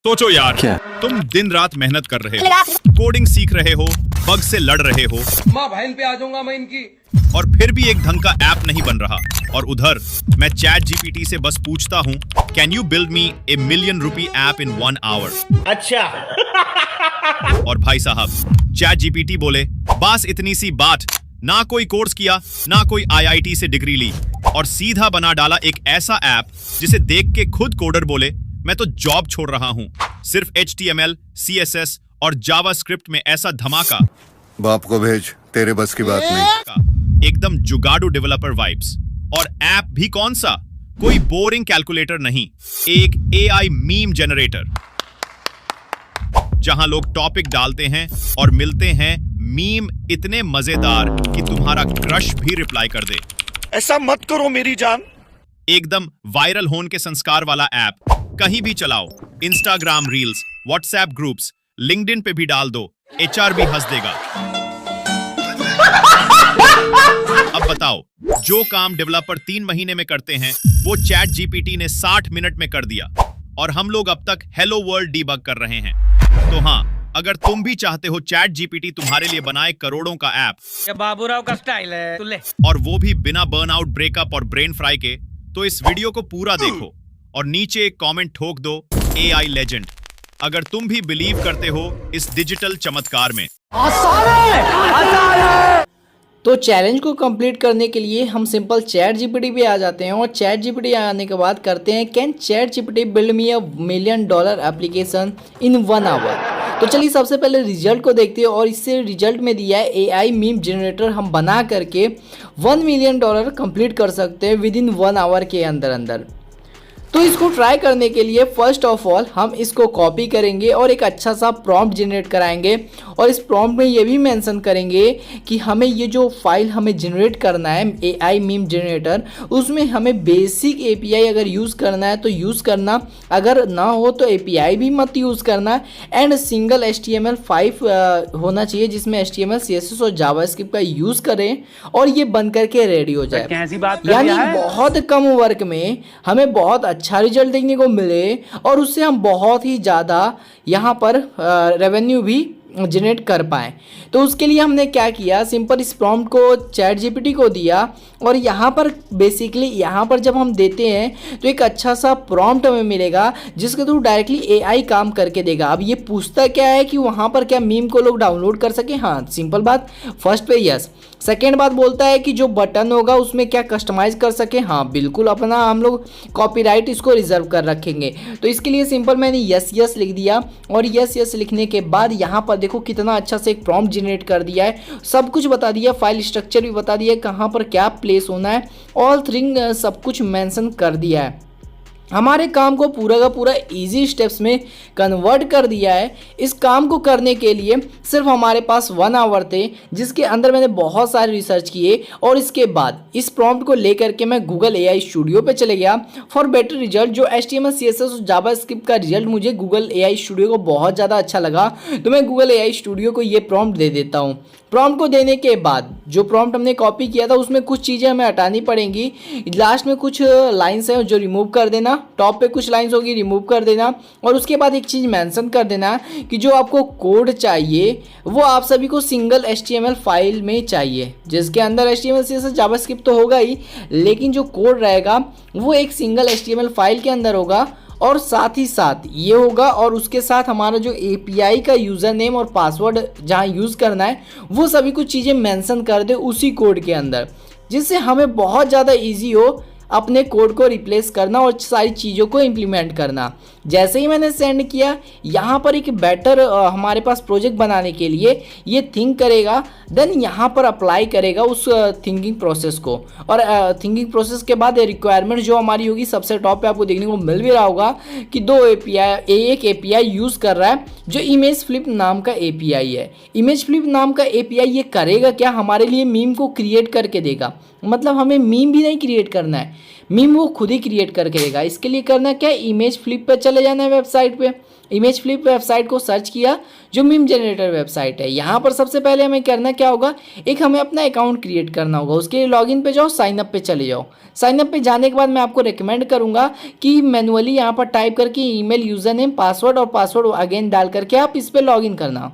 सोचो यार, क्या? तुम दिन रात मेहनत कर रहे हो, कोडिंग सीख रहे हो, बग से लड़ रहे हो, माँ बहन पे आ जाऊंगा मैं इनकी। और फिर भी एक ढंग का ऐप नहीं बन रहा। और उधर मैं चैट जीपीटी से बस पूछता हूँ, can you build me A $1 million app in 1 hour? अच्छा। और भाई साहब चैट जीपीटी बोले, बस इतनी सी बात, ना कोई कोर्स किया, ना कोई आईआईटी से डिग्री ली, और सीधा बना डाला एक ऐसा ऐप जिसे देख के खुद कोडर बोले, मैं तो जॉब छोड़ रहा हूं। सिर्फ HTML, CSS और जावास्क्रिप्ट में ऐसा धमाका। बाप को भेज, तेरे बस की बात नहीं। एकदम जुगाड़ू डेवलपर वाइब्स। और ऐप भी कौन सा, कोई बोरिंग कैलकुलेटर नहीं, एक AI मीम जनरेटर, जहां लोग टॉपिक डालते हैं और मिलते हैं मीम इतने मजेदार कि तुम्हारा क्रश भी रिप्लाई कर दे। ऐसा मत करो मेरी जान। एकदम वायरल होने के संस्कार वाला ऐप, कहीं भी चलाओ, Instagram reels, WhatsApp groups, LinkedIn पे भी डाल दो, HR भी हंस देगा। अब बताओ, जो काम डेवलपर 3 महीने में करते हैं वो चैट जीपीटी ने 60 मिनट में कर दिया, और हम लोग अब तक हेलो वर्ल्ड डीबग कर रहे हैं। तो हाँ, अगर तुम भी चाहते हो चैट जीपीटी तुम्हारे लिए बनाए करोड़ों का ऐप, ये बाबूराव का स्टाइल है, तू ले। और वो भी बिना बर्नआउट, ब्रेकअप और ब्रेन फ्राई के, तो इस वीडियो को पूरा देखो और नीचे एक कमेंट ठोक दो, AI लेजेंड। अगर तुम भी बिलीव करते हो इस डिजिटल चमत्कार में। तो चैलेंज को कंप्लीट करने के लिए हम सिंपल चैट जीपीटी पे आ जाते हैं, और चैट जीपीटी आने के बाद करते हैं, can chat GPT build me $1 million application in 1 hour। तो चलिए सबसे पहले रिजल्ट को देखते हैं, और इससे रिजल्ट में दिया है AI मीम जनरेटर हम बना करके $1 million कंप्लीट कर सकते हैं विद इन 1 hour के अंदर अंदर। तो इसको ट्राई करने के लिए फर्स्ट ऑफ ऑल हम इसको कॉपी करेंगे और एक अच्छा सा प्रॉम्प्ट जनरेट कराएंगे, और इस प्रॉम्प्ट में ये भी मेंशन करेंगे कि हमें ये जो फाइल हमें जनरेट करना है AI मीम जनरेटर, उसमें हमें बेसिक API अगर यूज़ करना है तो यूज़ करना, अगर ना हो तो API भी मत यूज़ करना, एंड सिंगल HTML5 होना चाहिए जिसमें HTML, CSS और जावास्क्रिप्ट का यूज़ करें, और ये बन करके रेडी हो जाए। कैसी बात कर यानी रहा है? बहुत कम वर्क में हमें बहुत अच्छा रिजल्ट देखने को मिले, और उससे हम बहुत ही ज़्यादा यहाँ पर रेवेन्यू भी जनरेट कर पाएँ। तो उसके लिए हमने क्या किया, सिंपल इस प्रॉम्प्ट को चैट जीपीटी को दिया, और यहाँ पर बेसिकली यहाँ पर जब हम देते हैं तो एक अच्छा सा प्रॉम्प्ट हमें मिलेगा जिसके थ्रू डायरेक्टली AI काम करके देगा। अब ये पूछता क्या है कि वहाँ पर क्या मीम को लोग डाउनलोड कर सकें। हाँ, सिंपल बात, फर्स्ट पे यस। सेकेंड बात बोलता है कि जो बटन होगा उसमें क्या कस्टमाइज़ कर सके। हाँ बिल्कुल, अपना हम लोग कॉपीराइट इसको रिजर्व कर रखेंगे। तो इसके लिए सिंपल मैंने यस यस लिख दिया, और यस यस लिखने के बाद यहाँ पर देखो कितना अच्छा से एक प्रॉम्प्ट जनरेट कर दिया है, सब कुछ बता दिया, फाइल स्ट्रक्चर भी बता दिया, कहाँ पर क्या प्लेस होना है, ऑल थिंग सब कुछ मेंशन कर दिया है। हमारे काम को पूरा का पूरा इजी स्टेप्स में कन्वर्ट कर दिया है। इस काम को करने के लिए सिर्फ हमारे पास 1 hour थे, जिसके अंदर मैंने बहुत सारे रिसर्च किए, और इसके बाद इस प्रॉम्प्ट को लेकर के मैं गूगल AI स्टूडियो पे चले गया फॉर बेटर रिजल्ट। जो HTML, CSS और जावास्क्रिप्ट का रिजल्ट मुझे गूगल AI स्टूडियो को बहुत ज़्यादा अच्छा लगा, तो मैं गूगल AI स्टूडियो को ये प्रॉम्प्ट दे देता हूँ। प्रॉम्प्ट को देने के बाद जो प्रॉम्प्ट हमने कॉपी किया था उसमें कुछ चीज़ें हमें हटानी पड़ेंगी। लास्ट में कुछ लाइन्स हैं जो रिमूव कर देना, टॉप पे कुछ लाइन्स होगी रिमूव कर देना, और उसके बाद एक चीज़ मेंशन कर देना कि जो आपको कोड चाहिए वो आप सभी को सिंगल HTML फाइल में चाहिए, जिसके अंदर HTML, CSS, जावास्क्रिप्ट तो होगा ही, लेकिन जो कोड रहेगा वो एक सिंगल HTML फाइल के अंदर होगा, और साथ ही साथ ये होगा, और उसके साथ हमारा जो API का यूज़र नेम और पासवर्ड जहाँ यूज़ करना है वो सभी कुछ चीज़ें मेंशन कर दे उसी कोड के अंदर, जिससे हमें बहुत ज़्यादा इजी हो अपने कोड को रिप्लेस करना और सारी चीज़ों को इम्प्लीमेंट करना। जैसे ही मैंने सेंड किया, यहाँ पर एक बेटर हमारे पास प्रोजेक्ट बनाने के लिए ये थिंक करेगा, देन यहाँ पर अप्लाई करेगा उस थिंकिंग प्रोसेस को, और थिंकिंग प्रोसेस के बाद रिक्वायरमेंट जो हमारी होगी सबसे टॉप पे आपको देखने को मिल भी रहा होगा कि एक API यूज़ कर रहा है जो इमेज फ्लिप नाम का API है। इमेज फ्लिप नाम का API ये करेगा क्या, हमारे लिए मीम को क्रिएट करके देगा। मतलब हमें मीम भी नहीं क्रिएट करना है, मीम वो खुद ही क्रिएट करके देगा। इसके लिए करना क्या, इमेज फ्लिप पे चले जाना है वेबसाइट पे, इमेज फ्लिप वेबसाइट को सर्च किया जो मीम जनरेटर वेबसाइट है। यहाँ पर सबसे पहले हमें करना क्या होगा, एक हमें अपना अकाउंट क्रिएट करना होगा। उसके लिए लॉगिन पे जाओ, साइन अप पे चले जाओ। साइन अप पे जाने के बाद मैं आपको रिकमेंड करूँगा कि मैनुअली यहाँ पर टाइप करके ईमेल, यूज़र नेम, पासवर्ड और पासवर्ड अगेन डाल करके आप इस पर लॉगिन करना।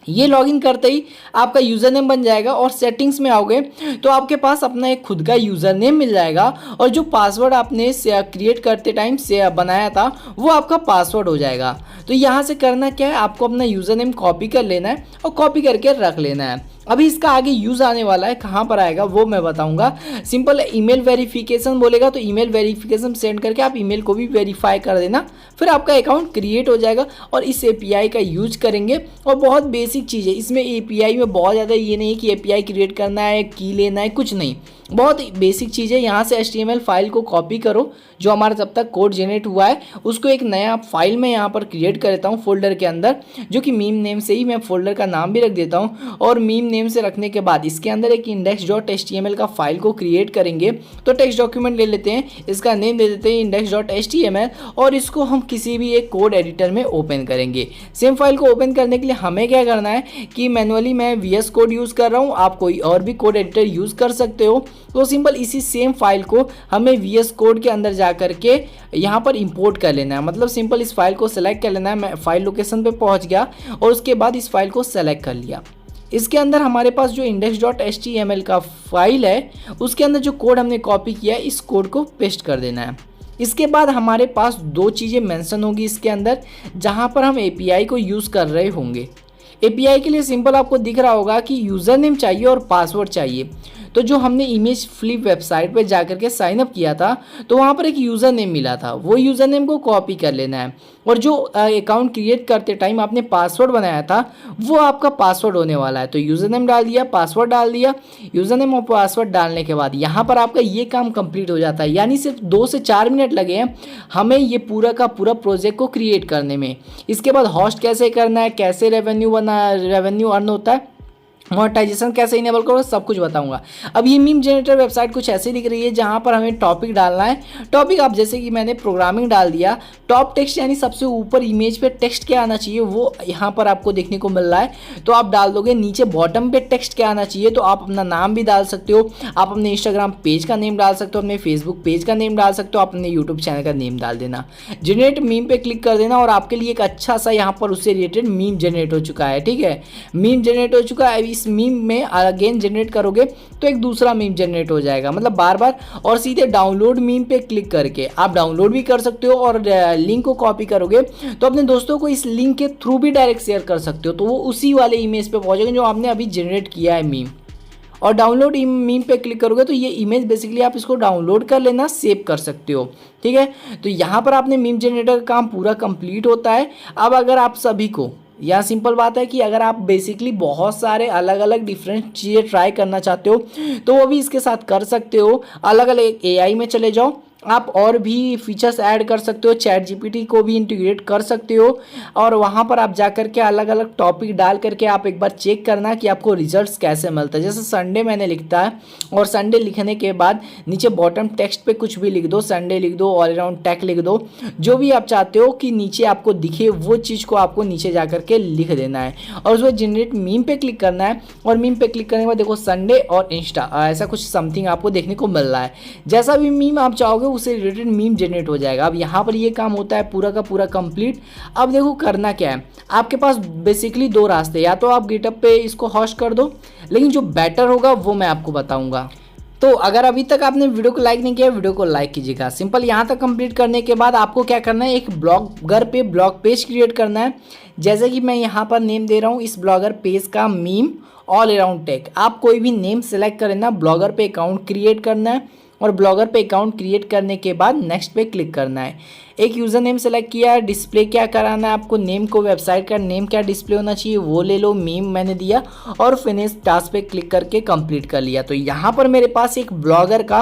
ये लॉगिन करते ही आपका यूज़र नेम बन जाएगा और सेटिंग्स में आओगे तो आपके पास अपना एक खुद का यूज़र नेम मिल जाएगा और जो पासवर्ड आपने क्रिएट करते टाइम से बनाया था वो आपका पासवर्ड हो जाएगा। तो यहाँ से करना क्या है, आपको अपना यूज़र नेम कॉपी कर लेना है और कॉपी करके रख लेना है। अभी इसका आगे यूज़ आने वाला है, कहाँ पर आएगा वो मैं बताऊंगा। सिंपल ईमेल वेरिफिकेशन बोलेगा तो ईमेल वेरिफिकेशन सेंड करके आप ईमेल को भी वेरीफाई कर देना, फिर आपका अकाउंट क्रिएट हो जाएगा और इस एपीआई का यूज करेंगे। और बहुत बेसिक चीज़ है इसमें, एपीआई में बहुत ज़्यादा ये नहीं कि एपीआई क्रिएट करना है, की लेना है, कुछ नहीं, बहुत बेसिक चीज़ है। यहाँ से HTML फाइल को कॉपी करो, जो हमारा तब तक कोड जनरेट हुआ है उसको एक नया फाइल में यहाँ पर क्रिएट कर देता हूँ फोल्डर के अंदर, जो कि मीम नेम से ही मैं फोल्डर का नाम भी रख देता हूँ। और मीम नेम से रखने के बाद इसके अंदर एक index.html का फाइल को क्रिएट करेंगे। तो टेक्स्ट डॉक्यूमेंट ले लेते हैं, इसका नेम दे देते हैं index.html और इसको हम किसी भी एक कोड एडिटर में ओपन करेंगे। सेम फाइल को ओपन करने के लिए हमें क्या करना है कि मैनुअली मैं VS कोड यूज़ कर रहा हूँ, आप कोई और भी कोड एडिटर यूज़ कर सकते हो। तो सिंपल इसी सेम फाइल को हमें VS कोड के अंदर जा करके यहाँ पर इंपोर्ट कर लेना है। मतलब सिंपल इस फाइल को सेलेक्ट कर लेना है। मैं फाइल लोकेशन पे पहुँच गया और उसके बाद इस फाइल को सेलेक्ट कर लिया। इसके अंदर हमारे पास जो index.html का फाइल है उसके अंदर जो कोड हमने कॉपी किया है इस कोड को पेस्ट कर देना है। इसके बाद हमारे पास दो चीज़ें मेंशन होगी इसके अंदर जहाँ पर हम API को यूज़ कर रहे होंगे। API के लिए सिंपल आपको दिख रहा होगा कि यूज़र नेम चाहिए और पासवर्ड चाहिए। तो जो हमने इमेज फ्लिप वेबसाइट पे जा करके साइन अप किया था तो वहाँ पर एक यूज़र नेम मिला था, वो यूज़र नेम को कॉपी कर लेना है। और जो अकाउंट क्रिएट करते टाइम आपने पासवर्ड बनाया था वो आपका पासवर्ड होने वाला है। तो यूज़र नेम डाल दिया, पासवर्ड डाल दिया। यूज़र नेम और पासवर्ड डालने के बाद यहाँ पर आपका ये काम कंप्लीट हो जाता है। यानी सिर्फ 2 से 4 मिनट लगे हैं हमें ये पूरा का पूरा प्रोजेक्ट को क्रिएट करने में। इसके बाद होस्ट कैसे करना है, कैसे रेवेन्यू अर्न होता है, मोनेटाइजेशन कैसे इनेबल करो, सब कुछ बताऊंगा। अब ये मीम जनरेटर वेबसाइट कुछ ऐसी दिख रही है जहां पर हमें टॉपिक डालना है। टॉपिक आप जैसे कि मैंने प्रोग्रामिंग डाल दिया, टॉप टेक्स्ट यानी सबसे ऊपर इमेज पे टेक्स्ट क्या आना चाहिए वो यहाँ पर आपको देखने को मिल रहा है तो आप डाल दोगे। नीचे बॉटम पे टेक्स्ट क्या आना चाहिए तो आप अपना नाम भी डाल सकते हो, आप अपने इंस्टाग्राम पेज का नेम डाल सकते हो, अपने फेसबुक पेज का नेम डाल सकते हो, आप अपने यूट्यूब चैनल का नेम डाल देना। जनरेट मीम पे क्लिक कर देना और आपके लिए एक अच्छा सा यहाँ पर उससे रिलेटेड मीम जनरेट हो चुका है। ठीक है, मीम जनरेट हो चुका है। इस मीम में अगेन जनरेट करोगे तो एक दूसरा मीम जनरेट हो जाएगा, मतलब बार बार। और सीधे डाउनलोड मीम पे क्लिक करके आप डाउनलोड भी कर सकते हो और लिंक को कॉपी करोगे तो अपने दोस्तों को इस लिंक के थ्रू भी डायरेक्ट शेयर कर सकते हो, तो वो उसी वाले इमेज पे पहुंचेंगे जो आपने अभी जनरेट किया है मीम। और डाउनलोड मीम पे क्लिक करोगे तो ये इमेज बेसिकली आप इसको डाउनलोड कर लेना, सेव कर सकते हो। ठीक है, तो यहाँ पर आपने मीम जनरेटर का काम पूरा कंप्लीट होता है। अब अगर आप सभी को, यह सिंपल बात है कि अगर आप बेसिकली बहुत सारे अलग अलग डिफरेंट चीज़ें ट्राई करना चाहते हो तो वो भी इसके साथ कर सकते हो। अलग अलग AI में चले जाओ, आप और भी फीचर्स ऐड कर सकते हो, ChatGPT को भी इंटीग्रेट कर सकते हो और वहाँ पर आप जा कर के अलग अलग टॉपिक डाल करके आप एक बार चेक करना कि आपको रिजल्ट्स कैसे मिलता है। जैसे संडे मैंने लिखता है और संडे लिखने के बाद नीचे बॉटम टेक्स्ट पे कुछ भी लिख दो, संडे लिख दो, ऑल अराउंड टेक लिख दो, जो भी आप चाहते हो कि नीचे आपको दिखे वो चीज़ को आपको नीचे जा करके लिख देना है और उसमें जनरेट मीम पे क्लिक करना है। और मीम पे क्लिक करने के बाद देखो संडे और इंस्टा ऐसा कुछ समथिंग आपको देखने को मिल रहा है। जैसा भी मीम आप चाहोगे उससे रिलेटेड मीम जनरेट हो जाएगा। अब यहाँ पर ये काम होता है पूरा का पूरा कंप्लीट। अब देखो करना क्या है, आपके पास बेसिकली 2 रास्ते, या तो आप गिटहब पे इसको होस्ट कर दो, लेकिन जो बेटर होगा वो मैं आपको बताऊंगा। तो अगर अभी तक आपने वीडियो को लाइक नहीं किया, वीडियो को लाइक कीजिएगा। सिंपल यहाँ तक कंप्लीट करने के बाद आपको क्या करना है, एक ब्लॉगर पे ब्लॉग पेज क्रिएट करना है। जैसे कि मैं यहाँ पर नेम दे रहा हूँ इस ब्लॉगर पेज का मीम ऑल अराउंड टेक। आप कोई भी नेम सेलेक्ट करें ना, ब्लॉगर पे अकाउंट क्रिएट करना है और ब्लॉगर पे अकाउंट क्रिएट करने के बाद नेक्स्ट पे क्लिक करना है। एक यूज़र नेम सेलेक्ट किया है, डिस्प्ले क्या कराना है आपको, नेम को वेबसाइट का नेम क्या डिस्प्ले होना चाहिए वो ले लो, मीम मैंने दिया और फिनिश टास्क पे क्लिक करके कंप्लीट कर लिया। तो यहाँ पर मेरे पास एक ब्लॉगर का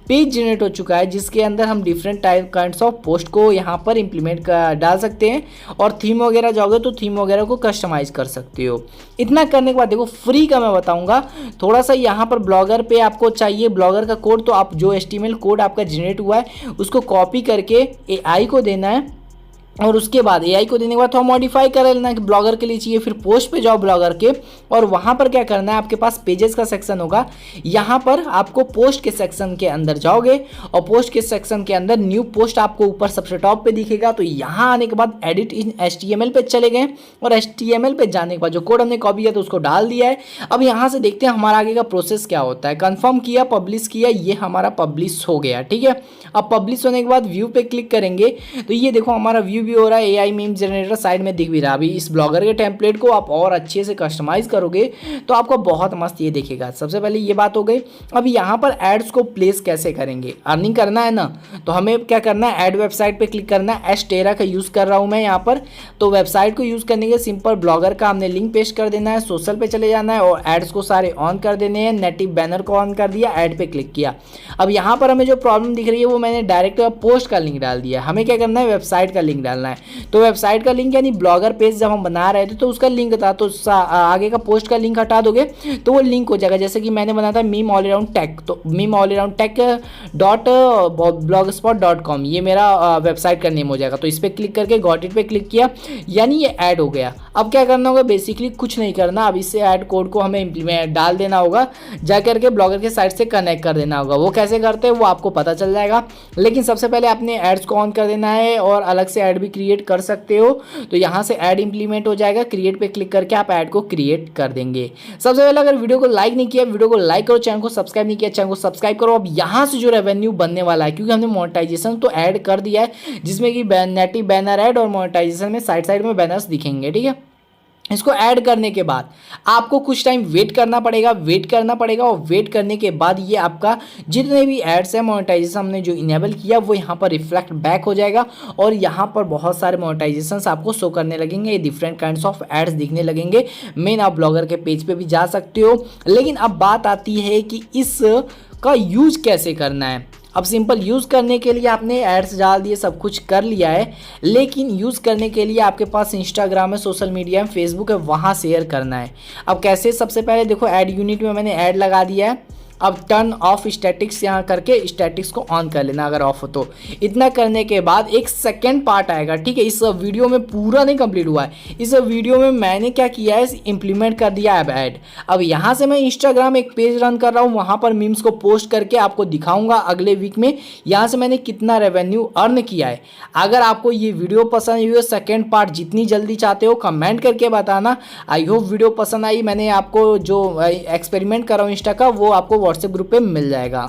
पेज जनरेट हो चुका है जिसके अंदर हम different type kinds of post को यहाँ पर इम्प्लीमेंट डाल सकते हैं और थीम वगैरह जाओगे तो थीम वगैरह को कस्टमाइज़ कर सकते हो। इतना करने के बाद देखो फ्री का मैं बताऊँगा थोड़ा सा। यहाँ पर ब्लॉगर पे आपको चाहिए ब्लॉगर का कोड, तो आप जो HTML कोड आपका जनरेट हुआ है उसको कॉपी करके AI को देना है और उसके बाद एआई को देने के बाद थोड़ा मॉडिफाई कर लेना कि ब्लॉगर के लिए चाहिए, फिर पोस्ट पे जाओ ब्लॉगर के, और वहाँ पर क्या करना है, आपके पास पेजेस का सेक्शन होगा, यहाँ पर आपको पोस्ट के सेक्शन के अंदर जाओगे और पोस्ट के सेक्शन के अंदर न्यू पोस्ट आपको ऊपर सबसे टॉप पे दिखेगा। तो यहाँ आने के बाद एडिट इन HTML पे चले गए और HTML पे जाने के बाद जो कोड हमने कॉपी किया था उसको डाल दिया है। अब यहाँ से देखते हैं हमारा आगे का प्रोसेस क्या होता है। कन्फर्म किया, पब्लिश किया, ये हमारा पब्लिश हो गया, ठीक है। अब पब्लिश होने के बाद व्यू पे क्लिक करेंगे तो ये देखो हमारा व्यू भी हो रहा है, एआई मीम जनरेटर साइड में दिख भी रहा है। अभी इस ब्लॉगर के टेम्पलेट को आप और अच्छे से कस्टमाइज करोगे तो आपको बहुत मस्त ये दिखेगा। सबसे पहले ये बात हो गई। अब यहाँ पर एड्स को प्लेस कैसे करेंगे, अर्निंग करना है ना, तो हमें क्या करना है, ऐड वेबसाइट पे क्लिक करना है। एस्टेरा का यूज़ कर रहा हूँ मैं यहाँ पर, तो वेबसाइट को यूज़ करने के सिंपल ब्लॉगर का हमने लिंक पेस्ट कर देना है, सोशल पे चले जाना है और एड्स को सारे ऑन कर देने हैं। नेटिव बैनर को ऑन कर दिया, ऐड पे क्लिक किया। अब यहाँ पर हमें जो प्रॉब्लम दिख रही है वो मैंने डायरेक्ट पोस्ट का लिंक डाल दिया। हमें क्या करना है, वेबसाइट का लिंक डालना है। तो वेबसाइट का लिंक यानी ब्लॉगर पेज जब हम बना रहे थे तो उसका लिंक था, तो आगे का पोस्ट का लिंक हटा दोगे तो वो लिंक हो जाएगा। जैसे कि मैंने बनाया था मीम ऑल अराउंड टेक, तो meme all around tech .blogspot.com ये मेरा वेबसाइट का नेम हो जाएगा। तो इस पर क्लिक करके गॉट इट पे क्लिक किया, यानी ये ऐड हो गया। अब क्या करना होगा, बेसिकली कुछ नहीं करना। अब इससे ऐड कोड को हमें इम्प्लीमेंट डाल देना होगा, जा करके ब्लॉगर के साइट से कनेक्ट कर देना होगा। वो कैसे करते हैं वो आपको पता चल जाएगा, लेकिन सबसे पहले आपने एड्स को ऑन कर देना है और अलग से ऐड भी क्रिएट कर सकते हो। तो यहाँ से ऐड इंप्लीमेंट हो जाएगा, क्रिएट पे क्लिक करके आप ऐड को क्रिएट कर देंगे। सबसे पहले अगर वीडियो को लाइक नहीं किया, वीडियो को लाइक करो, चैनल को सब्सक्राइब नहीं किया, चैनल को सब्सक्राइब करो। अब यहाँ से जो रेवेन्यू बनने वाला है, क्योंकि हमने मोनेटाइजेशन तो ऐड कर दिया है जिसमें कि नेटिव बैनर ऐड और मोनेटाइजेशन में साइड में बैनर्स दिखेंगे, ठीक है। इसको ऐड करने के बाद आपको कुछ टाइम वेट करना पड़ेगा और वेट करने के बाद ये आपका जितने भी एड्स हैं मोनेटाइजेशन हमने जो इनेबल किया वो यहाँ पर रिफ्लेक्ट बैक हो जाएगा और यहाँ पर बहुत सारे मोनेटाइजेशंस आपको शो करने लगेंगे। ये डिफरेंट काइंड्स ऑफ एड्स दिखने लगेंगे। मेन आप ब्लॉगर के पेज पे भी जा सकते हो। लेकिन अब बात आती है कि इस का यूज कैसे करना है। अब सिंपल यूज़ करने के लिए आपने एड्स डाल दिए, सब कुछ कर लिया है, लेकिन यूज़ करने के लिए आपके पास इंस्टाग्राम है, सोशल मीडिया है, फेसबुक है, वहाँ शेयर करना है। अब कैसे, सबसे पहले देखो ऐड यूनिट में मैंने ऐड लगा दिया है। अब टर्न ऑफ स्टैटिक्स यहाँ करके स्टैटिक्स को ऑन कर लेना अगर ऑफ हो तो। इतना करने के बाद एक सेकेंड पार्ट आएगा, ठीक है। इस वीडियो में पूरा नहीं कंप्लीट हुआ है। इस वीडियो में मैंने क्या किया है, इम्प्लीमेंट कर दिया है ऐड। अब यहाँ से मैं इंस्टाग्राम एक पेज रन कर रहा हूँ, वहाँ पर मीम्स को पोस्ट करके आपको दिखाऊंगा अगले वीक में यहाँ से मैंने कितना रेवेन्यू अर्न किया है। अगर आपको ये वीडियो पसंद आई हो, सेकेंड पार्ट जितनी जल्दी चाहते हो कमेंट करके बताना। आई होप वीडियो पसंद आई। मैंने आपको जो एक्सपेरिमेंट कर रहा हूँ इंस्टा का वो आपको व्हाट्सएप ग्रुप पे मिल जाएगा।